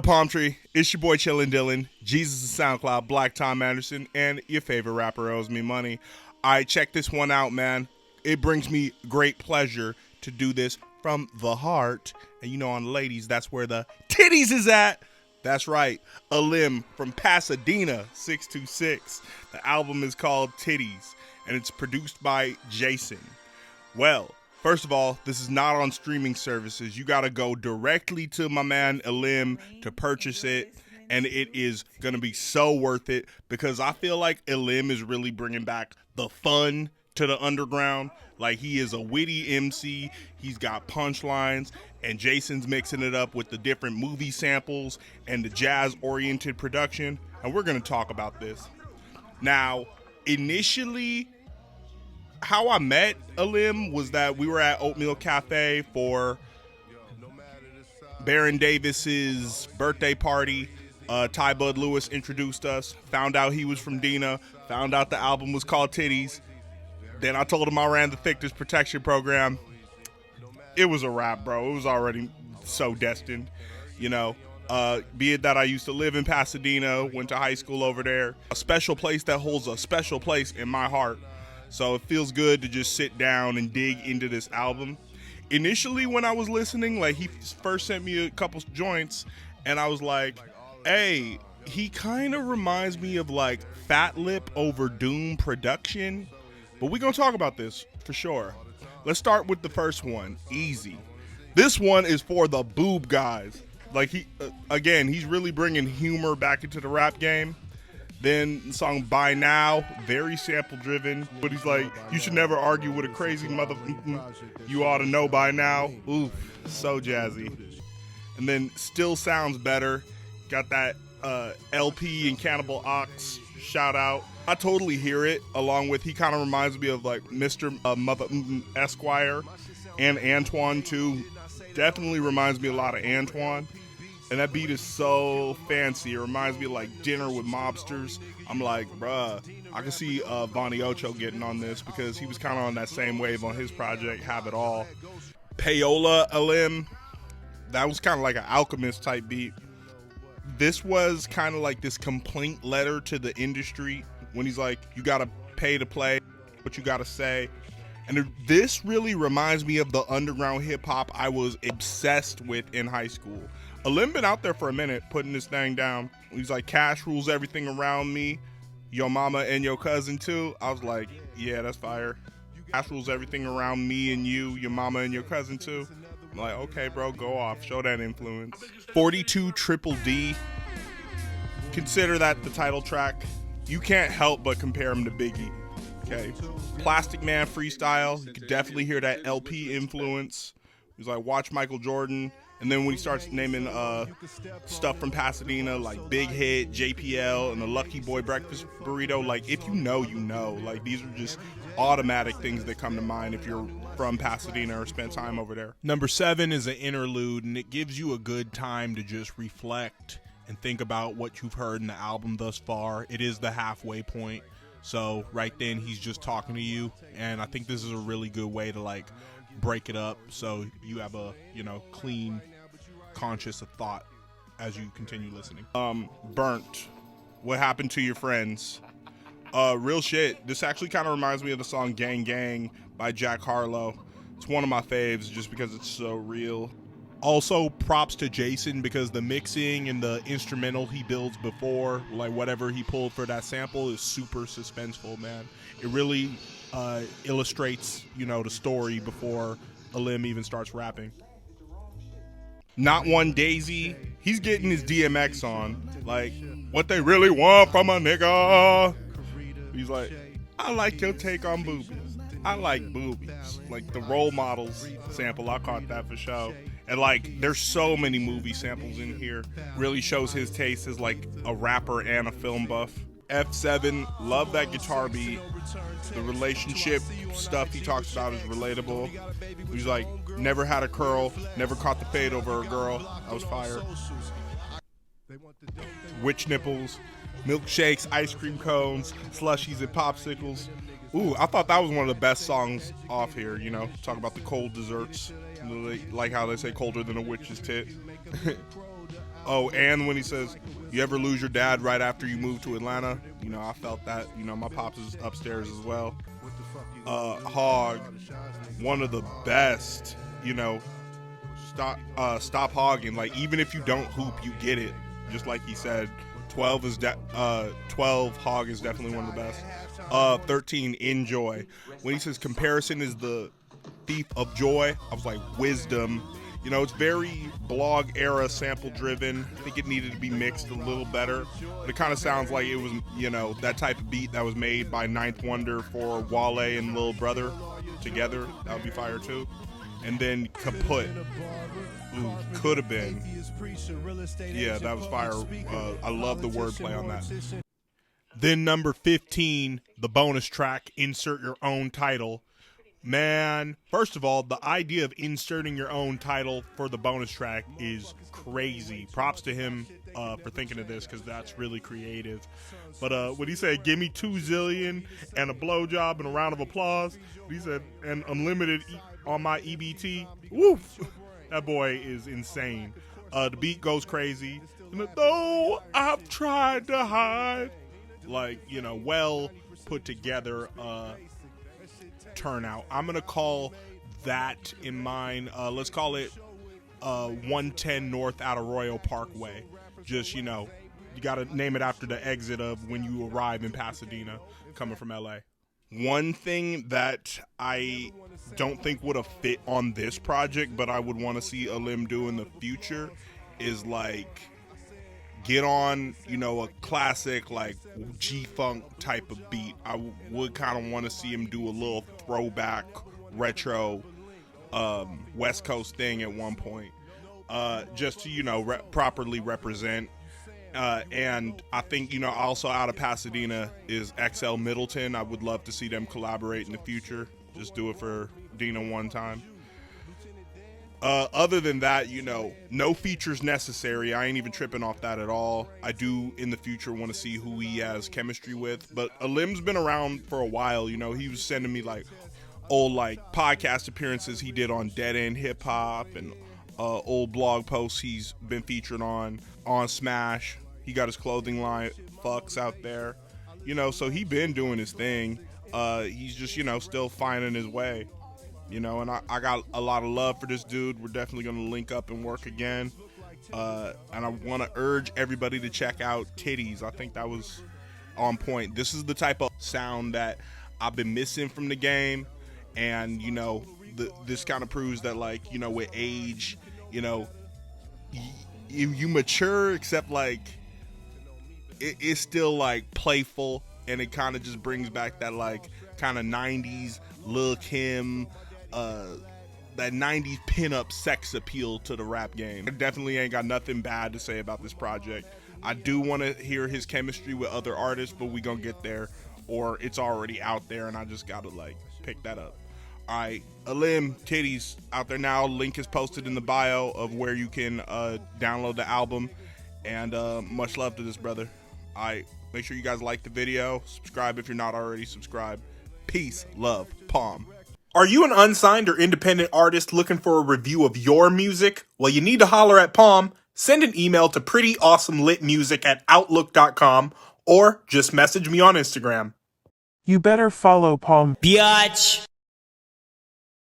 Palm Tree, it's your boy Chillin' Dylan, Jesus is SoundCloud, Black Tom Anderson, and your favorite rapper owes me money. I check this one out, man. It brings me great pleasure to do this from the heart. And you know, on the ladies, that's where the titties is at. That's right, Alim from Pasadena 626. The album is called Titties, and it's produced by JSON. Well, first of all, this is not on streaming services. You got to go directly to my man Alim to purchase it, and it is going to be so worth it because I feel like Alim is really bringing back the fun to the underground. Like, he is a witty emcee, he's got punchlines, and Jason's mixing it up with the different movie samples and the jazz-oriented production, and we're going to talk about this. Now, initially, how I met Alim was that we were at Oatmeal Cafe for Baron Davis's birthday party. Ty Bud Lewis introduced us, found out he was from Dina, found out the album was called Titties. Then I told him I ran the Thickness Protection Program. It was a wrap, bro. It was already so destined, you know. Be it that I used to live in Pasadena, went to high school over there. A special place that holds a special place in my heart. So it feels good to just sit down and dig into this album. Initially, when I was listening, like, he first sent me a couple joints, and I was like, hey, he kind of reminds me of, like, Fat Lip over Doom production. But we're going to talk about this for sure. Let's start with the first one, Easy. This one is for the boob guys. Like, he's really bringing humor back into the rap game. Then the song By Now, very sample driven, but he's like, you should never argue with a crazy mother. You ought to know by now. Ooh, so jazzy. And then Still Sounds Better. Got that LP and Cannibal Ox shout out. I totally hear it, along with, he kind of reminds me of like Mr. Mother Esquire and Antoine too. Definitely reminds me a lot of Antoine. And that beat is so fancy. It reminds me of like Dinner with Mobsters. I'm like, bruh, I can see Bonnie Ocho getting on this because he was kind of on that same wave on his project, Have It All. Payola Alim, that was kind of like an Alchemist type beat. This was kind of like this complaint letter to the industry when he's like, you got to pay to play, what you got to say. And this really reminds me of the underground hip hop I was obsessed with in high school. Alim been out there for a minute putting this thing down. He's like, cash rules everything around me, your mama and your cousin too. I was like, yeah, that's fire. Cash rules everything around me and you, your mama and your cousin too. I'm like, okay, bro, go off, show that influence. 42 Triple D, consider that the title track. You can't help but compare him to Biggie. Okay, Plastic Man freestyle, you could definitely hear that LP influence. He's like, watch Michael Jordan. And then when he starts naming stuff from Pasadena, like Big Hit, JPL, and the Lucky Boy Breakfast Burrito, like, if you know, you know. Like, these are just automatic things that come to mind if you're from Pasadena or spent time over there. Number 7 is an interlude, and it gives you a good time to just reflect and think about what you've heard in the album thus far. It is the halfway point. So right then, he's just talking to you, and I think this is a really good way to, like, break it up so you have a, you know, clean conscious of thought as you continue listening. Burnt, What Happened to Your Friends. Real shit. This actually kind of reminds me of the song Gang Gang by Jack Harlow. It's one of my faves just because it's so real. Also, props to Jason because the mixing and the instrumental he builds before, like whatever he pulled for that sample, is super suspenseful, man. It really illustrates, you know, the story before Alim even starts rapping. Not One Daisy, he's getting his DMX on. Like, what they really want from a nigga. He's like, I like your take on boobies. I like boobies. Like the Role Models sample, I caught that for sure. And like, there's so many movie samples in here. Really shows his taste as like a rapper and a film buff. F7, love that guitar beat. The relationship stuff he talks about is relatable. He's like, never had a curl, never caught the fade over a girl. That was fire. Witch nipples, milkshakes, ice cream cones, slushies, and popsicles. Ooh, I thought that was one of the best songs off here, you know, talk about the cold desserts. Like how they say colder than a witch's tit. Oh, and when he says, you ever lose your dad right after you move to Atlanta? You know, I felt that. You know, my pops is upstairs as well. Hog, one of the best, you know, stop hogging. Like, even if you don't hoop, you get it. Just like he said, 12 hog is definitely one of the best. 13, enjoy. When he says comparison is the thief of joy, I was like, wisdom. You know, it's very blog era sample driven. I think it needed to be mixed a little better. But it kind of sounds like it was, you know, that type of beat that was made by Ninth Wonder for Wale and Lil Brother together. That would be fire too. And then kaput. Ooh, could have been. Yeah, that was fire. I love the wordplay on that. Then number 15, the bonus track, insert your own title. Man, first of all, the idea of inserting your own title for the bonus track is crazy. Props to him for thinking of this, because that's really creative. But when he said, give me 2 zillion and a blowjob and a round of applause, he said, and unlimited on my EBT, woof, that boy is insane. The beat goes crazy. And though I've tried to hide, like, you know, well put together turnout. I'm gonna call that in mine. Let's call it 110 North out of Royal Parkway. Just, you know, you gotta name it after the exit of when you arrive in Pasadena coming from LA. One thing that I don't think would have fit on this project, but I would want to see Alim do in the future, is like get on, you know, a classic like G-Funk type of beat. I would kind of want to see him do a little throwback retro West Coast thing at one point, just to, you know, properly represent. And I think, you know, also out of Pasadena is XL Middleton. I would love to see them collaborate in the future. Just do it for Dina one time. Other than that, you know, no features necessary. I ain't even tripping off that at all. I do in the future want to see who he has chemistry with. But Alim's been around for a while. You know, he was sending me like old like podcast appearances he did on Dead End Hip Hop and old blog posts he's been featured on Smash. He got his clothing line Fucks out there, you know, so he been doing his thing. He's just, you know, still finding his way, you know, and I got a lot of love for this dude. We're definitely going to link up and work again. And I want to urge everybody to check out Titties. I think that was on point. This is the type of sound that I've been missing from the game. And, you know, this kind of proves that, like, you know, with age, you know, you mature, except like it's still like playful, and it kind of just brings back that like kind of 90s Lil Kim, that 90s pinup sex appeal to the rap game. I definitely ain't got nothing bad to say about this project. I do want to hear his chemistry with other artists, but we gonna get there, or it's already out there and I just gotta like pick that up. All right, Alim, Titties out there now. Link is posted in the bio of where you can download the album. And much love to this brother. All right, make sure you guys like the video. Subscribe if you're not already subscribed. Peace, love, Palm. Are you an unsigned or independent artist looking for a review of your music? Well, you need to holler at Palm. Send an email to prettyawesomelitmusic@outlook.com or just message me on Instagram. You better follow Palm, biatch.